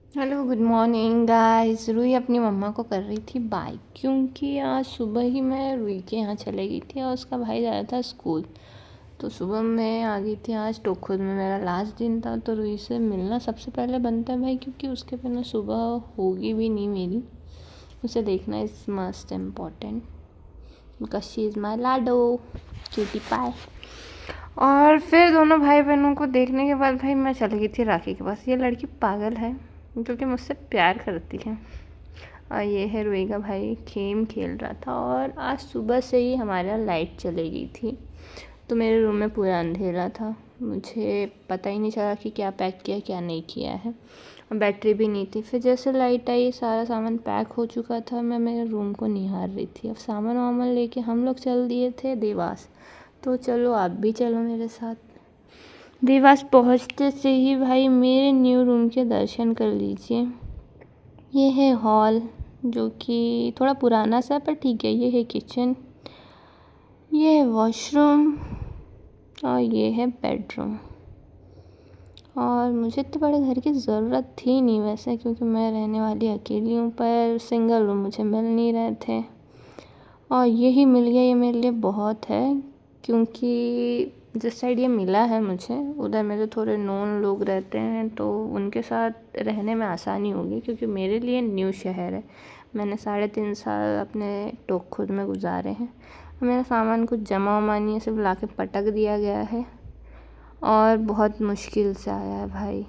Hello good morning guys. Ruhi अपनी mumma को कर रही थी बाय, क्योंकि आज सुबह ही मैं रूही के यहाँ चले गई थी और उसका भाई जा रहा था स्कूल। तो सुबह मैं आ गई थी। आज तो खुद में मेरा लास्ट दिन था, तो रूही से मिलना सबसे पहले बनता है भाई, क्योंकि उसके बिना सुबह होगी भी नहीं मेरी। उसे देखना is must important because she is my लाडो क्यूटी पाई। और फिर दोनों भाई बहनों को देखने के बाद भाई मैं चली गई थी राखी के पास। ये लड़की पागल है क्योंकि मुझसे प्यार करती है। और ये है रूही का भाई, गेम खेल रहा था। और आज सुबह से ही हमारे यहाँ लाइट चली गई थी, तो मेरे रूम में पूरा अंधेरा था। मुझे पता ही नहीं चला कि क्या पैक किया क्या नहीं किया है, और बैटरी भी नहीं थी। फिर जैसे लाइट आई सारा सामान पैक हो चुका था। मैं मेरे रूम को निहार रही थी। अब सामान वामान लेके हम लोग चल दिए थे देवास। तो चलो आप भी चलो मेरे साथ। देवास पहुंचते से ही भाई मेरे न्यू रूम के दर्शन कर लीजिए। ये है हॉल, जो कि थोड़ा पुराना सा पर ठीक है। ये है किचन, ये है वॉशरूम, और ये है बेडरूम। और मुझे तो बड़े घर की ज़रूरत थी नहीं वैसे, क्योंकि मैं रहने वाली अकेली हूँ, पर सिंगल रूम मुझे मिल नहीं रहे थे और यही मिल गया। ये मेरे लिए बहुत है, क्योंकि जिस साइड ये मिला है मुझे, उधर मेरे थोड़े नोन लोग रहते हैं, तो उनके साथ रहने में आसानी होगी, क्योंकि मेरे लिए न्यू शहर है। मैंने 3.5 साल अपने टोक खुद में गुजारे हैं। मेरा सामान कुछ जमा वमा नहीं है, सिर्फ ला के पटक दिया गया है, और बहुत मुश्किल से आया है भाई,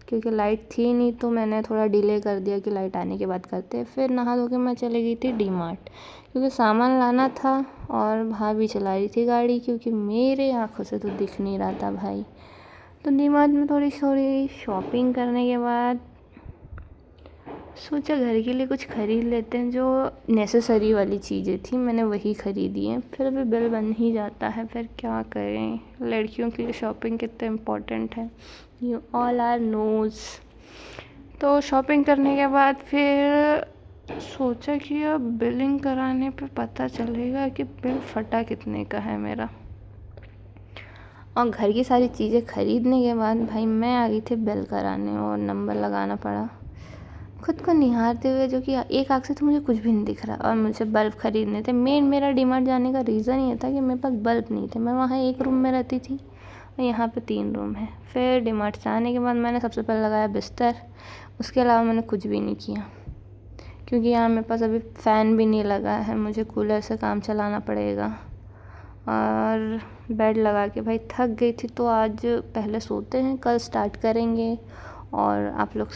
क्योंकि लाइट थी नहीं। तो मैंने थोड़ा डिले कर दिया कि लाइट आने के बाद करते हैं। फिर नहा धो के मैं चली गई थी डी मार्ट, क्योंकि सामान लाना था। और भाभी चला रही थी गाड़ी, क्योंकि मेरे आँखों से तो दिख नहीं रहा था भाई। तो डी मार्ट में थोड़ी थोड़ी शॉपिंग करने के बाद सोचा घर के लिए कुछ ख़रीद लेते हैं। जो नेसेसरी वाली चीज़ें थी मैंने वही ख़रीदी हैं। फिर अभी बिल बन ही जाता है, फिर क्या करें। लड़कियों के लिए शॉपिंग कितना इम्पोर्टेंट है, यू ऑल आर नोज़। तो शॉपिंग करने के बाद फिर सोचा कि अब बिलिंग कराने पे पता चलेगा कि बिल फटा कितने का है मेरा। और घर की सारी चीज़ें ख़रीदने के बाद भाई मैं आ गई थी बिल कराने, और नंबर लगाना पड़ा खुद को निहारते हुए, जो कि एक आँख से तो मुझे कुछ भी नहीं दिख रहा। और मुझे बल्ब ख़रीदने थे। मेरा डीमार्ट जाने का रीज़न ये था कि मेरे पास बल्ब नहीं थे। मैं वहाँ एक रूम में रहती थी और यहाँ पे 3 रूम है। फिर डीमार्ट से आने के बाद मैंने सबसे पहले लगाया बिस्तर। उसके अलावा मैंने कुछ भी नहीं किया, क्योंकि यहाँ मेरे पास अभी फ़ैन भी नहीं लगा है। मुझे कूलर से काम चलाना पड़ेगा। और बेड लगा के भाई थक गई थी, तो आज पहले सोते हैं, कल स्टार्ट करेंगे। और आप लोग